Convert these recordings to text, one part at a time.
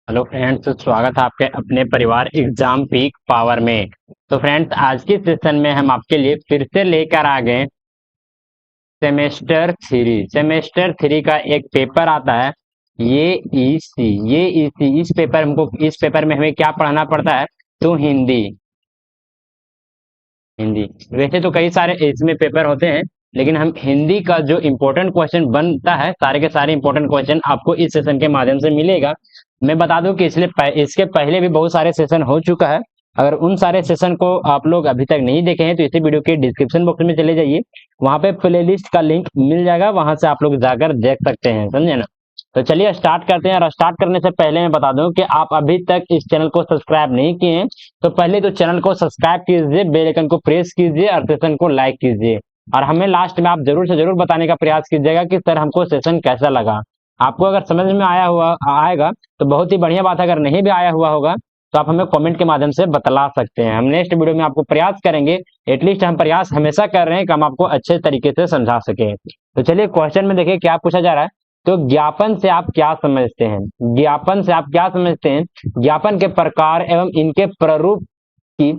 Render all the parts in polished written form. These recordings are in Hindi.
हेलो फ्रेंड्स, स्वागत है आपके अपने परिवार एग्जाम पीक पावर में। तो फ्रेंड्स, आज के सेशन में हम आपके लिए फिर से लेकर आ गए सेमेस्टर थ्री का एक पेपर आता है। ये ईसी इस पेपर में हमें क्या पढ़ना पड़ता है? तो हिंदी। हिंदी वैसे तो कई सारे इसमें पेपर होते हैं, लेकिन हम हिंदी का जो इम्पोर्टेंट क्वेश्चन बनता है, सारे के सारे इम्पोर्टेंट क्वेश्चन आपको इस सेशन के माध्यम से मिलेगा। मैं बता दूं कि इसके पहले भी बहुत सारे सेशन हो चुका है। अगर उन सारे सेशन को आप लोग अभी तक नहीं देखे हैं तो इसी वीडियो के डिस्क्रिप्शन बॉक्स में चले जाइए, वहां पे प्लेलिस्ट का लिंक मिल जाएगा, वहां से आप लोग जाकर देख सकते हैं, समझे ना। तो चलिए स्टार्ट करते हैं। और स्टार्ट करने से पहले मैं बता दूं कि आप अभी तक इस चैनल को सब्सक्राइब नहीं किए हैं तो पहले तो चैनल को सब्सक्राइब कीजिए, बेल आइकन को प्रेस कीजिए और सेशन को लाइक कीजिए। और हमें लास्ट में आप जरूर से जरूर बताने का प्रयास कीजिएगा कि सर हमको सेशन कैसा लगा। आपको अगर समझ में आएगा तो बहुत ही बढ़िया बात है, अगर नहीं भी आया हुआ होगा तो आप हमें कमेंट के माध्यम से बतला सकते हैं। हम नेक्स्ट वीडियो में आपको प्रयास करेंगे, एटलीस्ट हम प्रयास हमेशा कर रहे हैं कि हम आपको अच्छे तरीके से समझा सके। तो चलिए क्वेश्चन में देखिए क्या पूछा जा रहा है। तो ज्ञापन से आप क्या समझते हैं? ज्ञापन से आप क्या समझते हैं? ज्ञापन के प्रकार एवं इनके की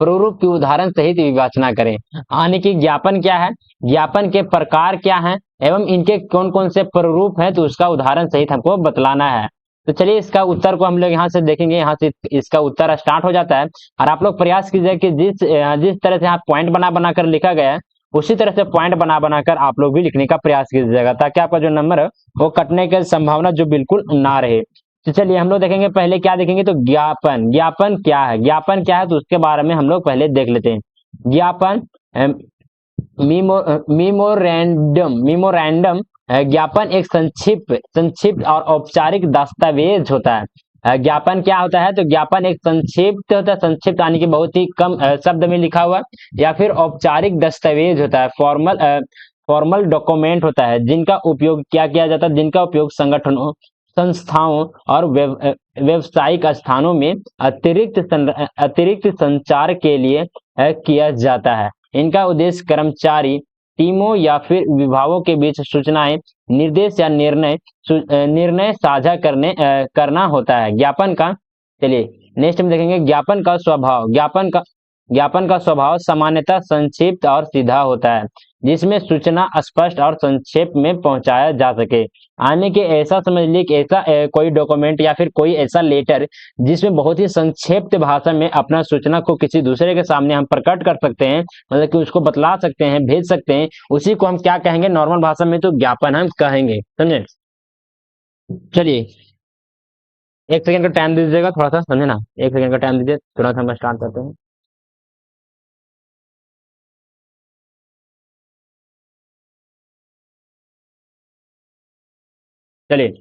प्रारूप की उदाहरण सहित विवेचना करें। यानी कि ज्ञापन क्या है, ज्ञापन के प्रकार क्या हैं एवं इनके कौन कौन से प्रारूप हैं, तो उसका उदाहरण सहित हमको बतलाना है। तो चलिए इसका उत्तर को हम लोग यहाँ से देखेंगे। यहाँ से इसका उत्तर स्टार्ट हो जाता है और आप लोग प्रयास कीजिए कि जिस तरह से यहाँ पॉइंट बना बना कर लिखा गया है उसी तरह से पॉइंट बना बनाकर आप लोग भी लिखने का प्रयास कीजिएगा, ताकि आपका जो नंबर है वो कटने की संभावना जो बिल्कुल ना रहे। तो चलिए हम लोग देखेंगे, पहले क्या देखेंगे तो ज्ञापन। ज्ञापन क्या है? ज्ञापन क्या है तो उसके बारे में हम लोग पहले देख लेते हैं। ज्ञापन मीमोरेंडम ज्ञापन एक संक्षिप्त और औपचारिक दस्तावेज होता है। ज्ञापन क्या होता है? तो ज्ञापन एक संक्षिप्त होता है, संक्षिप्त यानी कि बहुत ही कम शब्द में लिखा हुआ, या फिर औपचारिक दस्तावेज होता है, फॉर्मल डॉक्यूमेंट होता है, जिनका उपयोग क्या किया जाता है, जिनका उपयोग संगठनों, संस्थाओं और व्यवसायिक स्थानों में अतिरिक्त संचार के लिए किया जाता है। इनका उद्देश्य कर्मचारी, टीमों या फिर विभागों के बीच सूचनाएं, निर्देश या निर्णय साझा करना होता है। ज्ञापन का, चलिए नेक्स्ट में देखेंगे ज्ञापन का स्वभाव। ज्ञापन का स्वभाव सामान्यतः संक्षिप्त और सीधा होता है, जिसमें सूचना स्पष्ट और संक्षेप में पहुंचाया जा सके। आने के ऐसा समझ लीजिए कि ऐसा कोई डॉक्यूमेंट या फिर कोई ऐसा लेटर जिसमें बहुत ही संक्षिप्त भाषा में अपना सूचना को किसी दूसरे के सामने हम प्रकट कर सकते हैं, मतलब कि उसको बतला सकते हैं, भेज सकते हैं, उसी को हम क्या कहेंगे नॉर्मल भाषा में? तो ज्ञापन हम कहेंगे, समझे। चलिए एक सेकंड का टाइम दीजिएगा थोड़ा सा, समझे ना। एक सेकंड का टाइम दीजिए, तुरंत हम स्टार्ट करते हैं। चलिए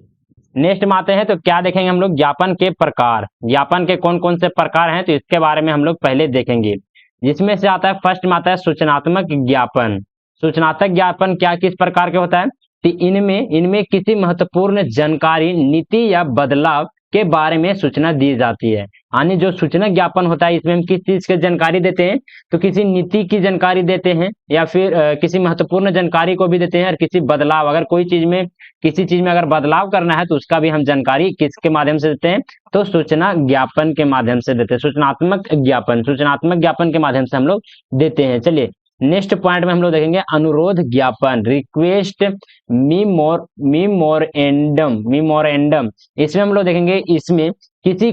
नेक्स्ट में आते हैं। तो क्या देखेंगे हम लोग? ज्ञापन के प्रकार। ज्ञापन के कौन कौन से प्रकार हैं तो इसके बारे में हम लोग पहले देखेंगे। जिसमें से आता है, फर्स्ट में आता है सूचनात्मक ज्ञापन। सूचनात्मक ज्ञापन क्या किस प्रकार के होता है? तो इनमें इनमें किसी महत्वपूर्ण जानकारी, नीति या बदलाव के बारे में सूचना दी जाती है। यानी जो सूचना ज्ञापन होता है इसमें हम किस चीज की जानकारी देते हैं? तो किसी नीति की जानकारी देते हैं, या फिर किसी महत्वपूर्ण जानकारी को भी देते हैं, और किसी बदलाव, अगर कोई चीज में, किसी चीज में अगर बदलाव करना है तो उसका भी हम जानकारी किसके माध्यम से देते हैं? तो सूचना ज्ञापन के माध्यम से देते हैं। सूचनात्मक ज्ञापन के माध्यम से हम लोग देते हैं। चलिए नेक्स्ट पॉइंट में हम लोग देखेंगे अनुरोध ज्ञापन, रिक्वेस्ट मीमोरेंडम। इसमें हम लोग देखेंगे, इसमें किसी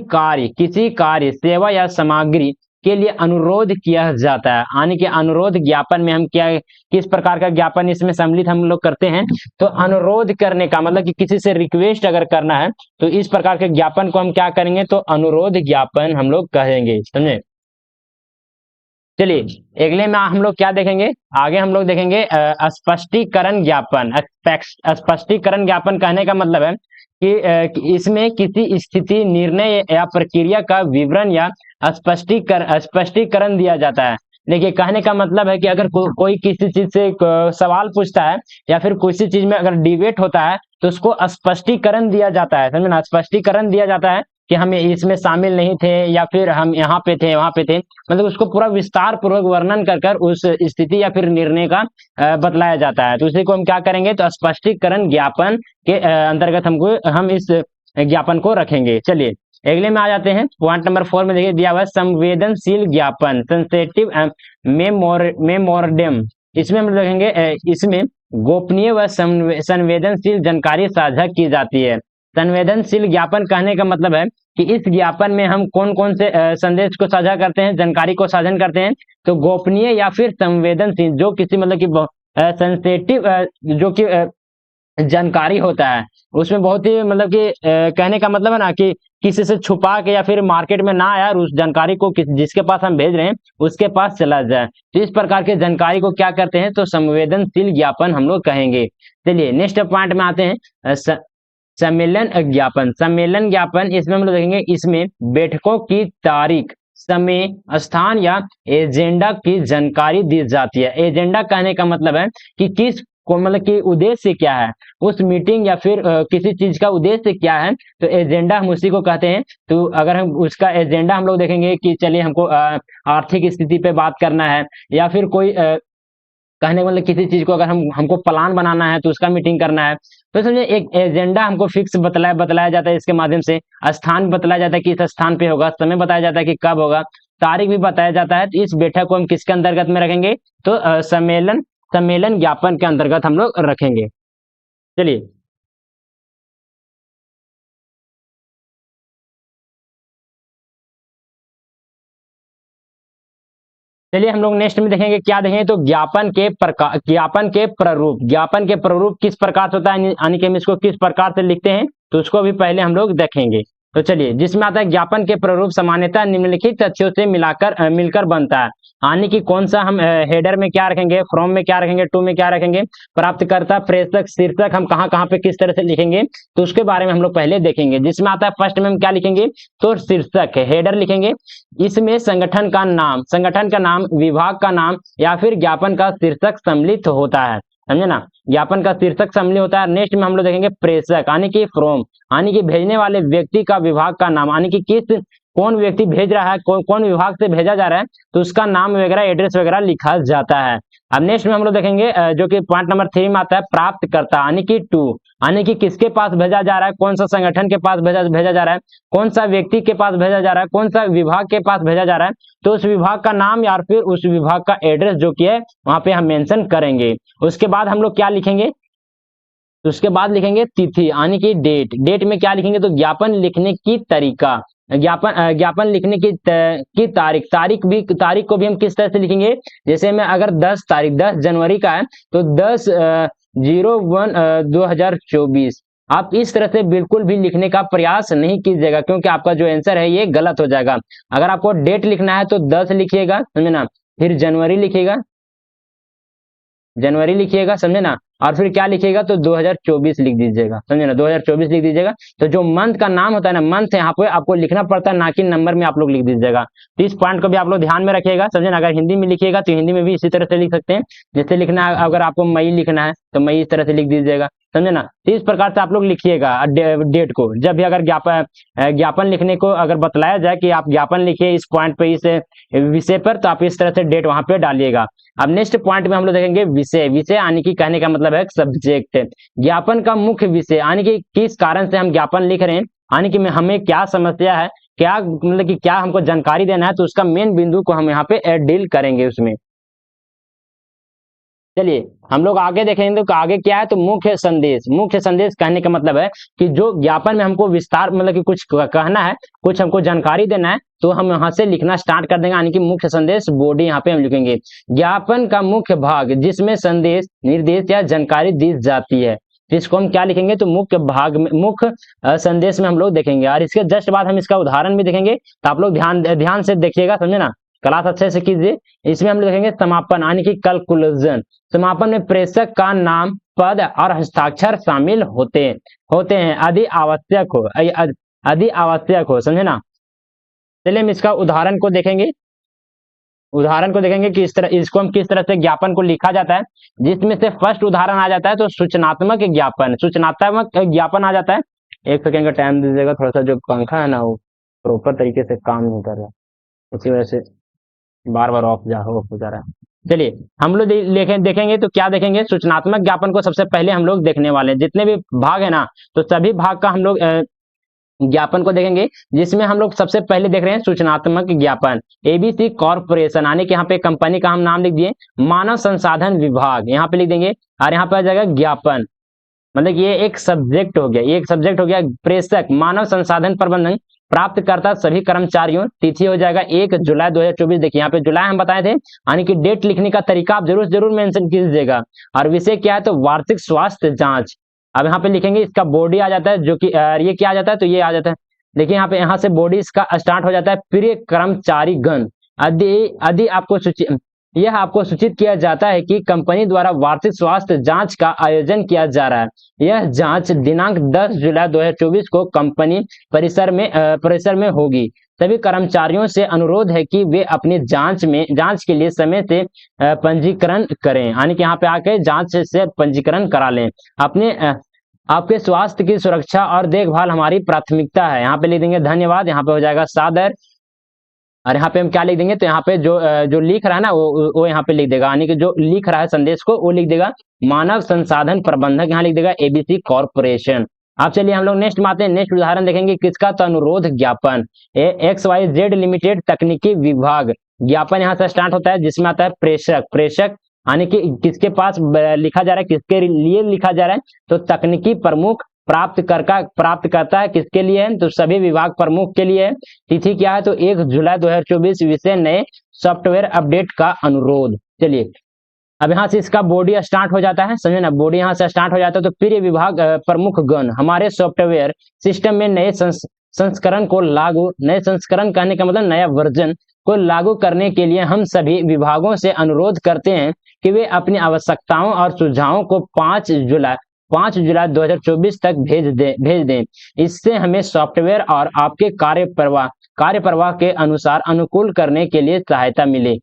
कार्य, सेवा या सामग्री के लिए अनुरोध किया जाता है। यानी कि अनुरोध ज्ञापन में हम क्या, किस प्रकार का ज्ञापन इसमें सम्मिलित हम लोग करते हैं? तो अनुरोध करने का मतलब कि किसी से रिक्वेस्ट अगर करना है तो इस प्रकार के ज्ञापन को हम क्या करेंगे? तो अनुरोध ज्ञापन हम लोग कहेंगे, समझे। चलिए अगले में हम लोग क्या देखेंगे? आगे हम लोग देखेंगे स्पष्टीकरण ज्ञापन। स्पष्टीकरण ज्ञापन कहने का मतलब है कि इसमें किसी स्थिति, निर्णय या प्रक्रिया का विवरण या स्पष्टीकरण दिया जाता है। देखिए कहने का मतलब है कि अगर कोई किसी चीज से सवाल पूछता है या फिर किसी चीज में अगर डिबेट होता है तो उसको स्पष्टीकरण दिया जाता है, समझे ना। स्पष्टीकरण दिया जाता है कि हम इसमें शामिल नहीं थे, या फिर हम यहाँ पे थे, वहां पे थे, मतलब उसको पूरा विस्तार पूर्वक वर्णन कर कर उस स्थिति या फिर निर्णय का बतलाया जाता है। तो उसी को हम क्या करेंगे? तो स्पष्टीकरण ज्ञापन के अंतर्गत हम इस ज्ञापन को रखेंगे। चलिए अगले में आ जाते हैं। पॉइंट नंबर 4 में देखिए दिया हुआ है संवेदनशील ज्ञापन, सेंसेटिव मेमोरेंडम। इसमें हम देखेंगे इसमें गोपनीय व संवेदनशील जानकारी साझा की जाती है। संवेदनशील ज्ञापन कहने का मतलब है कि इस ज्ञापन में हम कौन कौन से संदेश को साझा करते हैं, जानकारी को साझा करते हैं। तो गोपनीय या फिर संवेदनशील, जो किसी मतलब कि सेंसेटिव जो कि जानकारी होता है, उसमें बहुत ही मतलब कि कहने का मतलब है ना कि किसी से छुपा के या फिर मार्केट में ना आया और उस जानकारी को जिसके पास हम भेज रहे हैं उसके पास चला जाए, तो इस प्रकार के जानकारी को क्या करते हैं, तो संवेदनशील ज्ञापन हम लोग कहेंगे। चलिए नेक्स्ट पॉइंट में आते हैं। सम्मेलन ज्ञापन। सम्मेलन ज्ञापन इसमें हम लोग देखेंगे, इसमें बैठकों की तारीख, समय, स्थान या एजेंडा की जानकारी दी जाती है। एजेंडा कहने का मतलब है कि किस को मतलब कि उद्देश्य क्या है, उस मीटिंग या फिर किसी चीज का उद्देश्य क्या है, तो एजेंडा हम उसी को कहते हैं। तो अगर हम उसका एजेंडा हम लोग देखेंगे कि चलिए हमको आर्थिक स्थिति पे बात करना है, या फिर कोई कहने का मतलब किसी चीज को अगर हमको प्लान बनाना है तो उसका मीटिंग करना है, तो समझे एक एजेंडा हमको फिक्स बतलाया जाता है। इसके माध्यम से स्थान बतलाया जाता है कि इस स्थान पे होगा, समय बताया जाता है कि कब होगा, तारीख भी बताया जाता है। तो इस बैठक को हम किसके अंतर्गत में रखेंगे, तो सम्मेलन ज्ञापन के अंतर्गत हम लोग रखेंगे। चलिए चलिए हम लोग नेक्स्ट में देखेंगे, क्या देखेंगे, तो ज्ञापन के प्रकार, ज्ञापन के प्रारूप। ज्ञापन के प्रारूप किस प्रकार से होता है, यानी कि हम इसको किस प्रकार से लिखते हैं, तो उसको भी पहले हम लोग देखेंगे। तो चलिए जिसमें आता है ज्ञापन के प्रारूप सामान्यतः निम्नलिखित तथ्यों से मिलकर बनता है। यानी कि कौन सा हम हेडर में क्या रखेंगे, फ्रॉम में क्या रखेंगे, टू में क्या रखेंगे, प्राप्तकर्ता, प्रेषक, शीर्षक हम कहाँ कहाँ पे किस तरह से लिखेंगे, तो उसके बारे में हम लोग पहले देखेंगे। जिसमें आता है फर्स्ट में हम क्या लिखेंगे, तो शीर्षक हेडर लिखेंगे। इसमें संगठन का नाम, विभाग का नाम या फिर ज्ञापन का शीर्षक सम्मिलित होता है, समझे ना, ज्ञापन का शीर्षक सम्मिलित होता है। नेक्स्ट में हम लोग देखेंगे प्रेषक, यानी कि फ्रॉम, यानी कि भेजने वाले व्यक्ति का विभाग का नाम, यानी कि किस कौन व्यक्ति भेज रहा है, कौन विभाग से भेजा जा रहा है, तो उसका नाम वगैरह, एड्रेस वगैरह लिखा जाता है। अब नेक्स्ट में हम लोग देखेंगे जो कि पॉइंट नंबर 3 में आता है प्राप्तकर्ता, यानी कि टू, यानी कि किसके पास भेजा जा रहा है, कौन सा संगठन के पास भेजा जा रहा है, कौन सा व्यक्ति के पास भेजा जा रहा है, कौन सा विभाग के पास भेजा जा रहा है, तो उस विभाग का नाम या फिर उस विभाग का एड्रेस जो कि है वहां पे हम मेंशन करेंगे। उसके बाद हम लोग क्या लिखेंगे, तो उसके बाद लिखेंगे तिथि, यानी कि डेट में क्या लिखेंगे, तो ज्ञापन लिखने की तरीका, ज्ञापन लिखने की तारीख को भी हम किस तरह से लिखेंगे। जैसे में अगर 10 जनवरी का है, तो 10/01/2024, आप इस तरह से बिल्कुल भी लिखने का प्रयास नहीं कीजिएगा, क्योंकि आपका जो आंसर है ये गलत हो जाएगा। अगर आपको डेट लिखना है तो 10 लिखिएगा, समझे ना, फिर जनवरी लिखिएगा, समझे ना, और फिर क्या लिखिएगा, तो 2024 लिख दीजिएगा, समझे ना, 2024 लिख दीजिएगा। तो जो मंथ का नाम होता है ना, मंथ यहाँ पे आपको लिखना पड़ता है, ना कि नंबर में आप लोग लिख दीजिएगा। तो इस पॉइंट को भी आप लोग ध्यान में रखिएगा, समझे ना। अगर हिंदी में लिखिएगा तो हिंदी में भी इसी तरह से लिख सकते हैं, जैसे लिखना है, अगर आपको मई लिखना है तो मई इस तरह से लिख दीजिएगा, समझे ना। तो इस प्रकार से आप लोग लिखिएगा डेट को। जब भी अगर ज्ञापन लिखने को अगर बतलाया जाए कि आप ज्ञापन लिखिए इस पॉइंट पे, इस विषय पर, तो आप इस तरह से डेट वहां पे डालिएगा। अब नेक्स्ट पॉइंट में हम लोग देखेंगे विषय यानी कि कहने का मतलब है सब्जेक्ट। ज्ञापन का मुख्य विषय, यानी कि किस कारण से हम ज्ञापन लिख रहे हैं, यानी कि हमें क्या समस्या है, क्या मतलब कि क्या हमको जानकारी देना है, तो उसका मेन बिंदु को हम यहाँ पे डील करेंगे उसमें। चलिए हम लोग आगे देखेंगे, तो आगे क्या है, तो मुख्य संदेश कहने का मतलब है कि जो ज्ञापन में हमको विस्तार मतलब कि कुछ कहना है, कुछ हमको जानकारी देना है, तो हम यहाँ से लिखना स्टार्ट कर देंगे, यानी कि मुख्य संदेश बॉडी यहाँ पे हम लिखेंगे। ज्ञापन का मुख्य भाग जिसमें संदेश, निर्देश या जानकारी दी जाती है, जिसको हम क्या लिखेंगे, तो मुख्य भाग में, मुख्य संदेश में हम लोग देखेंगे। और इसके जस्ट बाद हम इसका उदाहरण भी देखेंगे, तो आप लोग ध्यान से देखिएगा, समझे ना, क्लास अच्छे से कीजिए। इसमें हम लोग देखेंगे समापन, यानी कि कंक्लूजन। समापन में प्रेषक का नाम, पद और हस्ताक्षर शामिल होते हैं यदि आवश्यक हो, समझे ना। चलिए हम इसका उदाहरण को देखेंगे कि इस तरह इसको हम किस तरह से ज्ञापन को लिखा जाता है। जिसमें से फर्स्ट उदाहरण आ जाता है, तो सूचनात्मक ज्ञापन आ जाता है। एक सेकेंड का टाइम दीजिएगा, थोड़ा सा जो पंखा है ना वो प्रॉपर तरीके से काम नहीं कर रहा, इसी वजह से बार बार ऑफ हो जा रहा है। चलिए हम लोग देखेंगे, तो क्या देखेंगे, सूचनात्मक ज्ञापन को सबसे पहले हम लोग देखने वाले हैं। जितने भी भाग है ना, तो सभी भाग का हम लोग ज्ञापन को देखेंगे, जिसमें हम लोग सबसे पहले देख रहे हैं सूचनात्मक ज्ञापन। एबीसी कॉर्पोरेशन, यानी कि यहाँ पे कंपनी का हम नाम लिख दिए, मानव संसाधन विभाग यहाँ पे लिख देंगे, और यहाँ पे आ जाएगा ज्ञापन, मतलब ये एक सब्जेक्ट हो गया, ये एक सब्जेक्ट हो गया। प्रेषक मानव संसाधन प्रबंधन, प्राप्तकर्ता सभी कर्मचारियों, तिथि हो जाएगा 1 जुलाई 2024। देखिए यहाँ पे जुलाई हम बताए थे, यानी कि डेट लिखने का तरीका आप जरूर जरूर मेंशन कीजिएगा। और विषय क्या है, तो वार्षिक स्वास्थ्य जांच। अब यहाँ पे लिखेंगे, इसका बॉडी आ जाता है, जो कि ये क्या आ जाता है, तो ये आ जाता है। देखिए यहाँ पे, यहाँ से बॉडी इसका स्टार्ट हो जाता है, प्रिय कर्मचारी गण, यदि आपको सूची, यह आपको सूचित किया जाता है कि कंपनी द्वारा वार्षिक स्वास्थ्य जांच का आयोजन किया जा रहा है। यह जांच दिनांक 10 जुलाई 2024 को कंपनी परिसर में होगी। सभी कर्मचारियों से अनुरोध है कि वे अपनी जांच के लिए समय से पंजीकरण करें, यानी कि यहाँ पे आके जांच से पंजीकरण करा लें। आपके स्वास्थ्य की सुरक्षा और देखभाल हमारी प्राथमिकता है। यहाँ पे लिख देंगे धन्यवाद, यहाँ पे हो जाएगा सादर, और यहाँ पे हम क्या लिख देंगे, तो यहाँ पे जो लिख रहा है ना, वो यहाँ पे लिख देगा, यानी कि जो लिख रहा है संदेश को वो लिख देगा मानव संसाधन प्रबंधक, यहाँ लिख देगा एबीसी कॉर्पोरेशन। अब चलिए हम लोग नेक्स्ट में आते हैं। नेक्स्ट उदाहरण देखेंगे किसका, तो अनुरोध ज्ञापन, XYZ लिमिटेड तकनीकी विभाग। ज्ञापन यहाँ से स्टार्ट होता है, जिसमें आता है प्रेषक, यानी कि किसके पास लिखा जा रहा है, किसके लिए लिखा जा रहा है, तो तकनीकी प्रमुख। प्राप्तकर्ता है, किसके लिए है, तो सभी विभाग प्रमुख के लिए है। तिथि क्या है, तो 1 जुलाई 2024। विषय नए सॉफ्टवेयर अपडेट का अनुरोध। चलिए अब यहाँ से इसका बॉडी स्टार्ट हो जाता है, समझे ना, बॉडी यहाँ से स्टार्ट हो जाता है। तो प्रिय विभाग प्रमुख गण, हमारे सॉफ्टवेयर सिस्टम में नए संस्करण को लागू, नए संस्करण कहने का मतलब नया वर्जन को लागू करने के लिए हम सभी विभागों से अनुरोध करते हैं कि वे अपनी आवश्यकताओं और सुझावों को 5 जुलाई 2024 तक भेज दें। इससे हमें सॉफ्टवेयर और आपके कार्य प्रवाह के अनुसार अनुकूल करने के लिए सहायता मिले।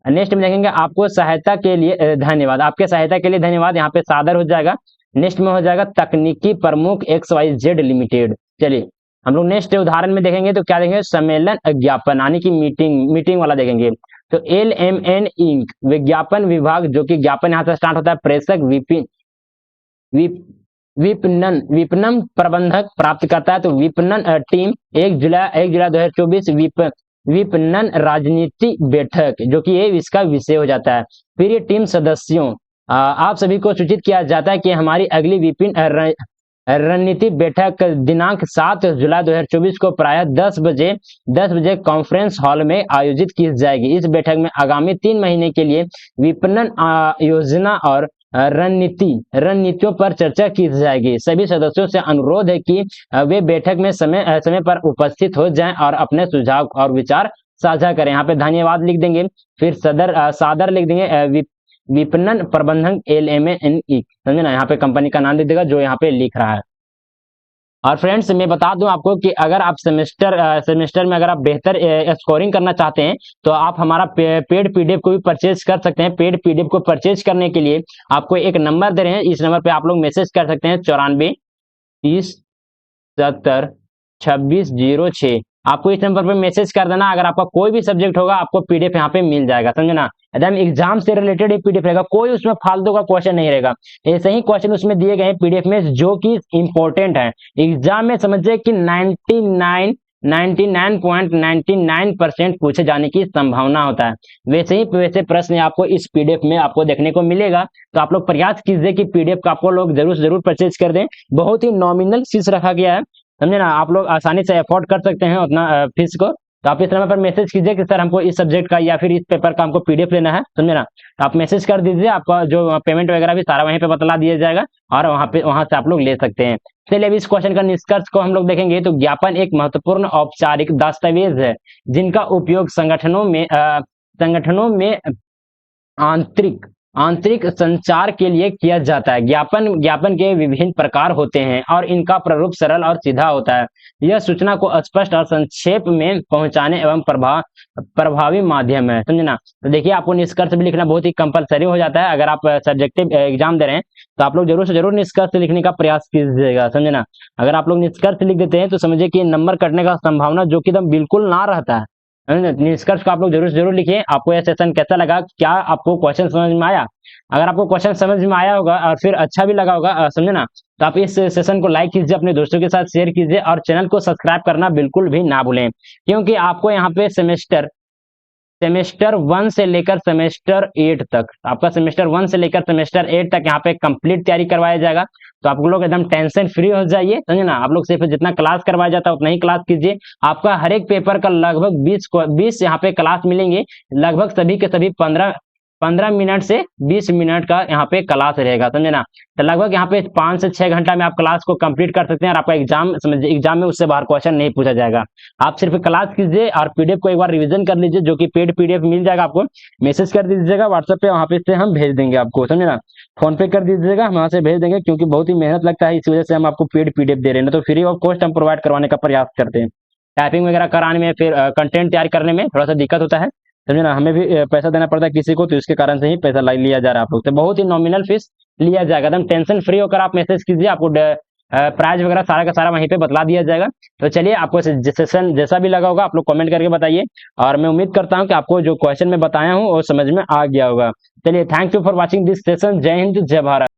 नेक्स्ट में देखेंगे आपको सहायता के लिए धन्यवाद, आपके सहायता के लिए धन्यवाद, यहाँ पे सादर हो जाएगा। नेक्स्ट में हो जाएगा तकनीकी प्रमुख XYZ लिमिटेड। चलिए हम लोग नेक्स्ट उदाहरण में देखेंगे, तो क्या देखेंगे, सम्मेलन ज्ञापन, यानी कि मीटिंग वाला देखेंगे। तो LMN इंक विज्ञापन विभाग, जो कि ज्ञापन यहाँ से स्टार्ट होता है, प्रेषक विपणन प्रबंधक प्राप्त करता है, तो विपणन टीम 1 जुलाई 2024। विपणन राजनीति बैठक, जो कि ये इसका विषय हो जाता है। फिर ये टीम सदस्यों, आप सभी को सूचित किया जाता है कि हमारी अगली विपणन रणनीति बैठक दिनांक 7 जुलाई 2024 को प्रायः 10 बजे कॉन्फ्रेंस हॉल में आयोजित की जाएगी। इस बैठक में आगामी 3 महीने के लिए विपणन योजना और रणनीतियों पर चर्चा की जाएगी। सभी सदस्यों से अनुरोध है कि वे बैठक में समय पर उपस्थित हो जाएं और अपने सुझाव और विचार साझा करें। यहाँ पे धन्यवाद लिख देंगे, फिर सादर लिख देंगे, विपणन प्रबंधक LMN, समझे ना, यहाँ पे कंपनी का नाम लिख देगा जो यहाँ पे लिख रहा है। और फ्रेंड्स मैं बता दूं आपको कि अगर आप सेमेस्टर में अगर आप बेहतर स्कोरिंग करना चाहते हैं, तो आप हमारा पेड PDF को भी परचेज कर सकते हैं। पेड PDF को परचेज करने के लिए आपको एक नंबर दे रहे हैं, इस नंबर पे आप लोग मैसेज कर सकते हैं 94 30 70 26 06। आपको इस नंबर पे मैसेज कर देना, अगर आपका कोई भी सब्जेक्ट होगा आपको PDF यहाँ पे मिल जाएगा, समझे ना। एकदम एग्जाम से रिलेटेड एक PDF रहेगा, कोई उसमें फालतू का क्वेश्चन नहीं रहेगा। ऐसे ही क्वेश्चन उसमें दिए गए हैं PDF में जो कि इंपॉर्टेंट है एग्जाम में, समझिए कि 99.99% पूछे जाने की संभावना होता है। वैसे प्रश्न आपको इस PDF में आपको देखने को मिलेगा। तो आप लोग प्रयास कीजिए कि PDF का आपको लोग जरूर परचेज कर दें। बहुत ही नॉमिनल फीस रखा गया है, समझे ना, आप लोग आसानी से अफोर्ड कर सकते हैं उतना फीस को। तो आप इस नंबर पर मैसेज कीजिए कि सर हमको इस सब्जेक्ट का या फिर इस पेपर का हमको PDF लेना है, समझे ना। तो आप मैसेज कर दीजिए, आपका जो पेमेंट वगैरह भी सारा वहीं पे बतला दिया जाएगा और वहां से आप लोग ले सकते हैं। चलिए अभी इस क्वेश्चन का निष्कर्ष को हम लोग देखेंगे। तो ज्ञापन एक महत्वपूर्ण औपचारिक दस्तावेज है जिनका उपयोग संगठनों में आंतरिक संचार के लिए किया जाता है। ज्ञापन के विभिन्न प्रकार होते हैं और इनका प्रारूप सरल और सीधा होता है। यह सूचना को स्पष्ट और संक्षेप में पहुंचाने एवं प्रभावी माध्यम है, समझना। तो देखिए आपको निष्कर्ष भी लिखना बहुत ही कंपलसरी हो जाता है। अगर आप सब्जेक्टिव एग्जाम दे रहे हैं तो आप लोग जरूर से जरूर निष्कर्ष लिखने का प्रयास कीजिएगा, समझना। अगर आप लोग निष्कर्ष लिख देते हैं तो समझिए कि नंबर कटने का संभावना जो कि एकदम बिल्कुल ना रहता है। निष्कर्ष को आप लोग जरूर जरूर लिखिए, आपको यह सेशन कैसा लगा, क्या आपको क्वेश्चन समझ में आया। अगर आपको क्वेश्चन समझ में आया होगा और फिर अच्छा भी लगा होगा, समझे ना, तो आप इस सेशन को लाइक कीजिए, अपने दोस्तों के साथ शेयर कीजिए और चैनल को सब्सक्राइब करना बिल्कुल भी ना भूलें, क्योंकि आपको यहाँ पे सेमेस्टर सेमेस्टर 1 से लेकर सेमेस्टर 8 तक, आपका सेमेस्टर 1 से लेकर सेमेस्टर 8 तक यहाँ पे कंप्लीट तैयारी करवाया जाएगा। तो आप लोग एकदम टेंशन फ्री हो जाइए, समझे ना। आप लोग सिर्फ जितना क्लास करवाया जाता है उतना ही क्लास कीजिए। आपका हर एक पेपर का लगभग 20 यहाँ पे क्लास मिलेंगे, लगभग सभी के सभी 15 मिनट से 20 मिनट का यहाँ पे क्लास रहेगा, समझे ना। तो लगभग यहाँ पे 5 से 6 घंटा में आप क्लास को कंप्लीट कर सकते हैं और आपका एग्जाम समझिए, एग्जाम में उससे बाहर क्वेश्चन नहीं पूछा जाएगा। आप सिर्फ क्लास कीजिए और पीडीएफ को एक बार रिवीजन कर लीजिए, जो कि पेड पीडीएफ मिल जाएगा आपको, मैसेज कर दीजिएगा व्हाट्सएप पे, वहां पे से हम भेज देंगे आपको, समझे ना। फोन पे कर दीजिएगा, हम वहां से भेज देंगे, क्योंकि बहुत ही मेहनत लगता है, इस वजह से हम आपको पेड पीडीएफ दे रहे हैं, तो फ्री ऑफ कॉस्ट हम प्रोवाइड करवाने का प्रयास करते हैं। टाइपिंग वगैरह कराने में, फिर कंटेंट तैयार करने में थोड़ा सा दिक्कत होता है, समझे ना। हमें भी पैसा देना पड़ता है किसी को, तो इसके कारण से ही पैसा लिया जा रहा है आप लोग से, बहुत ही नॉमिनल फीस लिया जाएगा। एकदम टेंशन फ्री होकर आप मैसेज कीजिए, आपको प्राइस वगैरह सारा का सारा वहीं पे बतला दिया जाएगा। तो चलिए, आपको सेशन जैसा भी लगा होगा आप लोग कमेंट करके बताइए, और मैं उम्मीद करता हूँ कि आपको जो क्वेश्चन मैं बताया हूँ वो समझ में आ गया होगा। चलिए, thank you for watching this session. जय हिंद, जय भारत।